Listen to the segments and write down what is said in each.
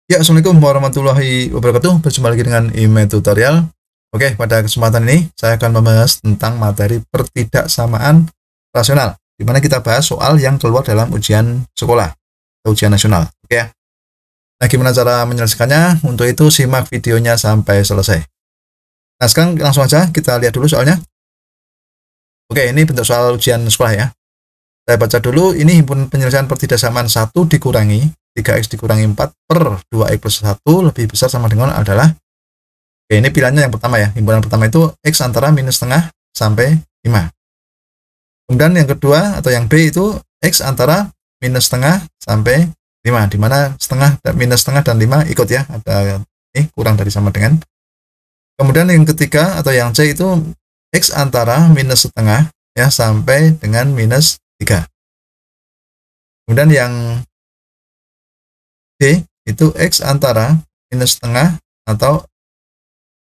Ya, Assalamualaikum warahmatullahi wabarakatuh. Berjumpa lagi dengan Ime Tutorial. Oke, pada kesempatan ini saya akan membahas tentang materi pertidaksamaan rasional, di mana kita bahas soal yang keluar dalam ujian sekolah atau ujian nasional. Oke ya. Nah, gimana cara menyelesaikannya? Untuk itu simak videonya sampai selesai. Nah, sekarang langsung aja kita lihat dulu soalnya. Oke, ini bentuk soal ujian sekolah ya. Saya baca dulu, ini himpunan penyelesaian pertidaksamaan 1 dikurangi 3x dikurangi 4 per 2x plus 1 lebih besar sama dengan adalah, oke, ini pilihannya yang pertama ya. Himpunan pertama itu x antara minus setengah sampai 5. Kemudian yang kedua atau yang B itu x antara minus setengah sampai 5, di mana minus setengah dan 5 ikut ya, ada ini kurang dari sama dengan. Kemudian yang ketiga atau yang C itu x antara minus setengah ya sampai dengan minus 3. Kemudian yang D itu x antara minus setengah atau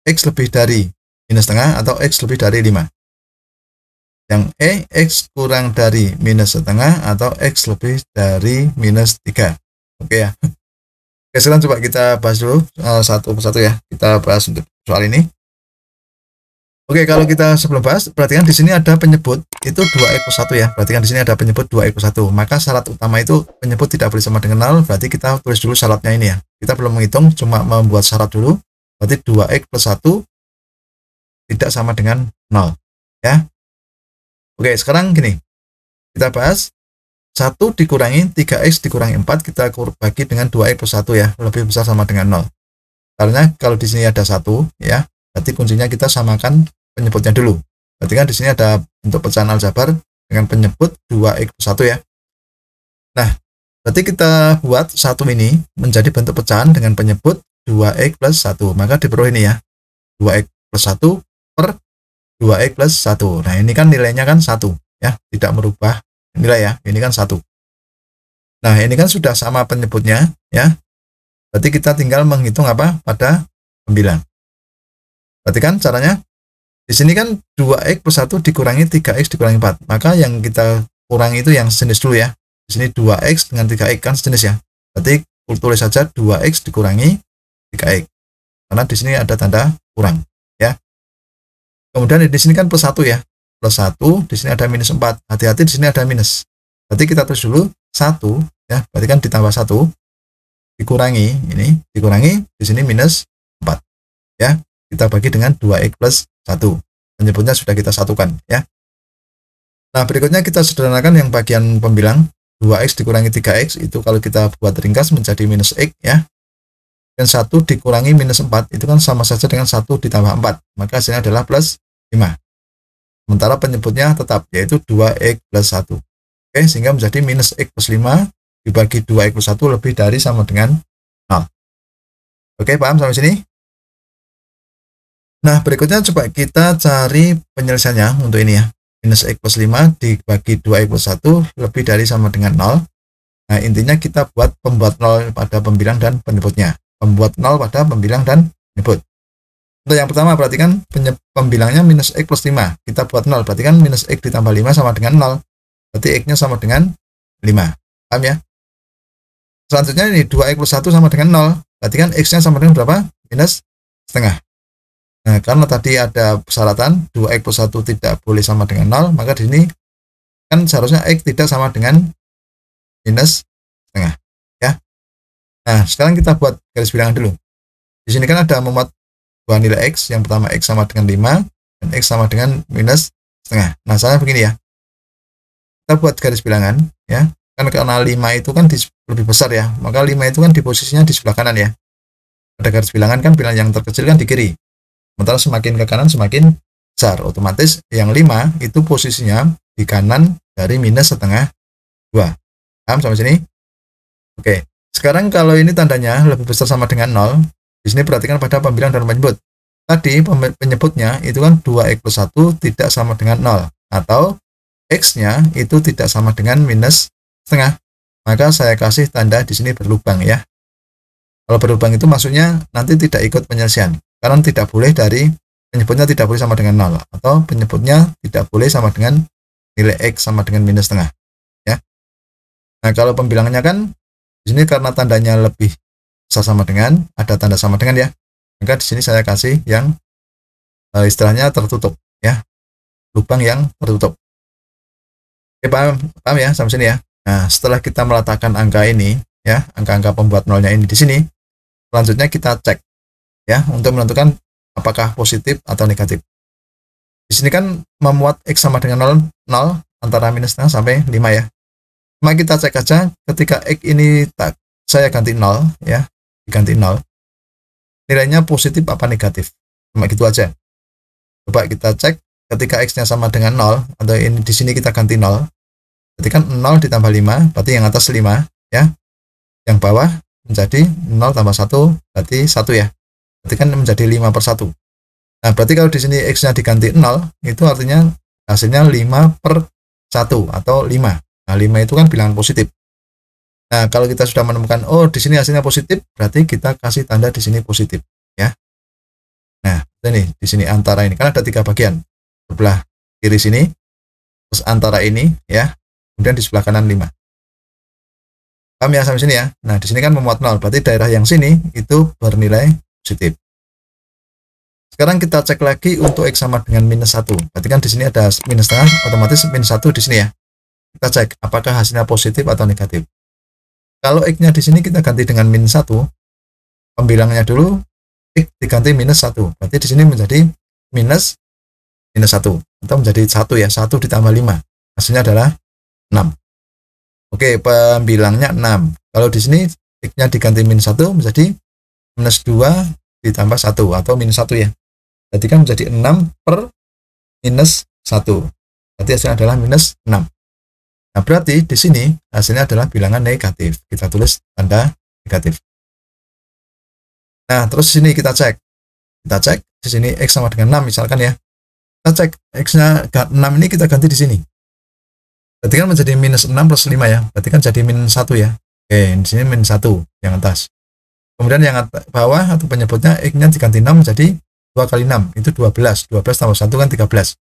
x lebih dari minus setengah atau x lebih dari 5. Yang E, x kurang dari minus setengah atau x lebih dari minus 3. Oke ya. Oke, sekarang coba kita bahas dulu satu persatu ya. Kita bahas untuk soal ini. Oke, kalau kita sebelum bahas, perhatikan di sini ada penyebut itu 2x plus 1 ya. Perhatikan di sini ada penyebut 2x plus 1. Maka syarat utama itu penyebut tidak boleh sama dengan 0. Berarti kita tulis dulu syaratnya ini ya. Kita belum menghitung, cuma membuat syarat dulu. Berarti 2x plus 1 tidak sama dengan 0 ya. Oke, sekarang gini. Kita bahas 1 dikurangi 3x dikurangi 4 kita bagi dengan 2x plus 1 ya. Lebih besar sama dengan 0. Karena kalau di sini ada 1 ya, berarti kuncinya kita samakan penyebutnya dulu. Berarti kan di sini ada bentuk pecahan aljabar dengan penyebut 2x plus 1 ya. Nah, berarti kita buat 1 ini menjadi bentuk pecahan dengan penyebut 2x plus 1. Maka diperoleh ini ya. 2x plus 1 per 2x plus 1. Nah, ini kan nilainya kan 1 ya, tidak merubah nilai ya. Ini kan 1. Nah, ini kan sudah sama penyebutnya ya. Berarti kita tinggal menghitung apa pada pembilang. Berarti kan caranya di sini kan 2x plus 1 dikurangi 3x dikurangi 4. Maka yang kita kurangi itu yang sejenis dulu ya. Di sini 2x dengan 3x kan sejenis ya. Berarti tulis saja 2x dikurangi 3x. Karena di sini ada tanda kurang ya. Kemudian di sini kan plus 1 ya. Plus 1, di sini ada minus 4. Hati-hati di sini ada minus. Berarti kita tulis dulu 1 ya. Berarti kan ditambah 1 dikurangi ini, dikurangi di sini minus 4 ya. Kita bagi dengan 2x plus 1. Penyebutnya sudah kita satukan ya. Nah, berikutnya kita sederhanakan yang bagian pembilang 2x dikurangi 3x itu kalau kita buat ringkas menjadi minus x ya. Dan 1 dikurangi minus 4 itu kan sama saja dengan 1 ditambah 4. Maka hasilnya adalah plus 5. Sementara penyebutnya tetap yaitu 2x plus 1. Oke, sehingga menjadi minus x plus 5 dibagi 2x plus 1 lebih dari sama dengan 0. Oke, paham sampai sini? Nah, berikutnya coba kita cari penyelesaiannya untuk ini ya. Minus x plus 5 dibagi 2x plus 1 lebih dari sama dengan 0. Nah, intinya kita buat pembuat 0 pada pembilang dan penyebutnya. Pembuat 0 pada pembilang dan penyebut. Untuk yang pertama, perhatikan pembilangnya minus x plus 5. Kita buat 0, berarti kan minus x ditambah 5 sama dengan 0. Berarti x-nya sama dengan 5. Paham ya? Selanjutnya ini 2x plus 1 sama dengan 0. Berarti kan x-nya sama dengan berapa? Minus setengah. Nah, karena tadi ada persyaratan 2x plus 1 tidak boleh sama dengan 0, maka di sini kan seharusnya x tidak sama dengan minus setengah. Ya. Nah, sekarang kita buat garis bilangan dulu. Di sini kan ada memuat dua nilai x. Yang pertama x sama dengan 5 dan x sama dengan minus setengah. Nah, caranya begini ya. Kita buat garis bilangan ya. Kan karena 5 itu kan lebih besar ya, maka 5 itu kan di posisinya di sebelah kanan ya. Pada garis bilangan kan bilangan yang terkecil kan di kiri. Sementara semakin ke kanan semakin besar. Otomatis yang 5 itu posisinya di kanan dari minus setengah 2. Paham sampai sini? Oke. Sekarang kalau ini tandanya lebih besar sama dengan 0, di sini perhatikan pada pembilang dan penyebut. Tadi penyebutnya itu kan 2x plus 1 tidak sama dengan 0. Atau x-nya itu tidak sama dengan minus setengah. Maka saya kasih tanda di sini berlubang ya. Kalau berlubang itu maksudnya nanti tidak ikut penyelesaian. Karena tidak boleh dari penyebutnya tidak boleh sama dengan 0 atau penyebutnya tidak boleh sama dengan nilai x sama dengan minus setengah ya. Nah, kalau pembilangannya kan di sini karena tandanya lebih bisa sama dengan, ada tanda sama dengan ya. Maka di sini saya kasih yang istilahnya tertutup ya, lubang yang tertutup. Oke, paham ya sampai sini ya. Nah, setelah kita meletakkan angka ini ya, angka-angka pembuat nolnya ini di sini, selanjutnya kita cek ya untuk menentukan apakah positif atau negatif. Di sini kan memuat X sama dengan 0 antara minus setengah sampai 5 ya. Maka kita cek aja ketika X ini saya ganti 0 ya, diganti 0. Nilainya positif apa negatif. Cuma gitu aja. Coba kita cek ketika X-nya sama dengan 0 atau ini di sini kita ganti 0. Berarti kan 0 ditambah 5, berarti yang atas 5 ya. Yang bawah menjadi 0 tambah 1 berarti 1 ya. Berarti kan menjadi 5/1. Nah, berarti kalau di sini X-nya diganti 0, itu artinya hasilnya 5/1 atau 5. Nah, 5 itu kan bilangan positif. Nah, kalau kita sudah menemukan, oh di sini hasilnya positif, berarti kita kasih tanda di sini positif ya. Nah, ini di sini antara ini kan ada 3 bagian. Sebelah kiri sini, terus antara ini ya, kemudian di sebelah kanan 5. Paham ya sampai sini ya? Nah, di sini kan memuat 0, berarti daerah yang sini itu bernilai positif. Sekarang kita cek lagi untuk X sama dengan minus 1. Berarti kan di sini ada minus setengah, otomatis minus 1 di sini ya. Kita cek apakah hasilnya positif atau negatif. Kalau X-nya di sini kita ganti dengan minus 1, pembilangnya dulu X diganti minus 1. Berarti di sini menjadi minus 1 atau menjadi 1 ya, 1 ditambah 5. Hasilnya adalah 6. Oke, pembilangnya 6. Kalau di sini X-nya diganti minus 1 menjadi minus 2 ditambah 1 atau minus 1 ya. Berarti kan menjadi 6 per minus 1. Berarti hasilnya adalah minus 6. Nah, berarti di sini hasilnya adalah bilangan negatif. Kita tulis tanda negatif. Nah, terus sini kita cek. Kita cek di sini X sama dengan 6 misalkan ya. Kita cek X-nya 6 ini kita ganti di sini. Berarti kan menjadi minus 6 plus 5 ya. Berarti kan jadi minus 1 ya. Oke, di sini minus 1 yang atas. Kemudian yang bawah atau penyebutnya X-nya diganti 6 menjadi 2 kali 6 itu 12. 12 tambah 1 kan 13.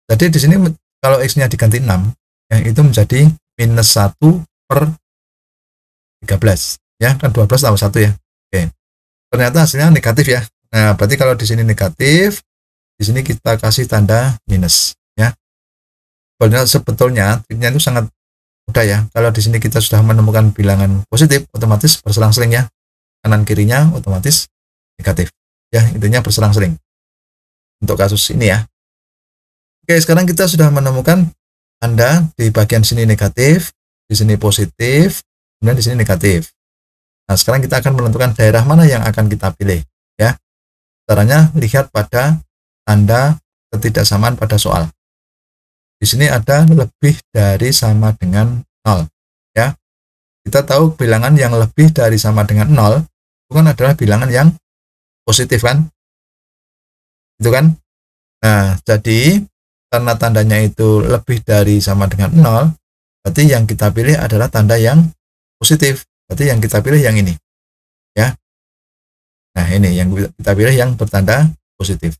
Jadi di sini kalau X-nya diganti 6 ya, itu menjadi minus 1 per 13 ya, kan 12 tambah 1 ya. Oke, ternyata hasilnya negatif ya. Nah, berarti kalau di sini negatif, di sini kita kasih tanda minus ya. Sebetulnya triknya itu sangat mudah ya. Kalau di sini kita sudah menemukan bilangan positif, otomatis berselang-seling ya, kanan kirinya otomatis negatif ya, intinya berselang-seling untuk kasus ini ya. Oke, sekarang kita sudah menemukan tanda di bagian sini negatif, di sini positif, kemudian di sini negatif. Nah, sekarang kita akan menentukan daerah mana yang akan kita pilih ya. Caranya lihat pada tanda ketidaksamaan pada soal. Di sini ada lebih dari sama dengan 0 ya. Kita tahu bilangan yang lebih dari sama dengan 0 bukan adalah bilangan yang positif kan? Itu kan? Nah, jadi karena tandanya itu lebih dari sama dengan 0, berarti yang kita pilih adalah tanda yang positif. Berarti yang kita pilih yang ini ya. Nah, ini yang kita pilih yang bertanda positif.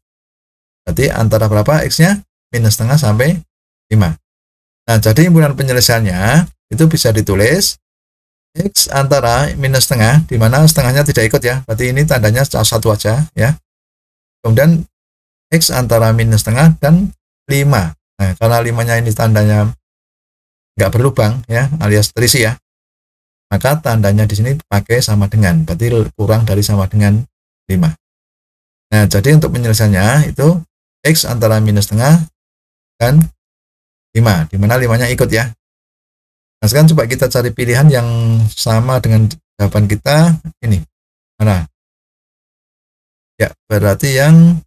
Berarti antara berapa X-nya? Minus setengah sampai 5. Nah, jadi himpunan penyelesaiannya itu bisa ditulis X antara minus setengah, di mana setengahnya tidak ikut ya. Berarti ini tandanya satu aja ya. Kemudian X antara minus setengah dan 5. Nah, karena 5-nya ini tandanya nggak berlubang ya, alias terisi ya. Maka tandanya di sini pakai sama dengan, berarti kurang dari sama dengan 5. Nah, jadi untuk penyelesaiannya itu X antara minus setengah dan 5, di mana 5-nya ikut ya. Nah, sekarang coba kita cari pilihan yang sama dengan jawaban kita ini. Mana? Ya, berarti yang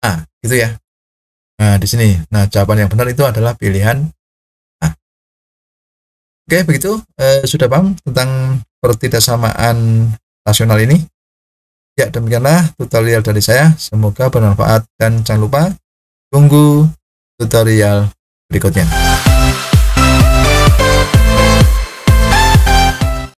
A, gitu ya. Nah, di sini. Nah, jawaban yang benar itu adalah pilihan A. Oke, begitu. Sudah paham tentang pertidaksamaan rasional ini? Ya, demikianlah tutorial dari saya. Semoga bermanfaat dan jangan lupa tunggu tutorial berikutnya.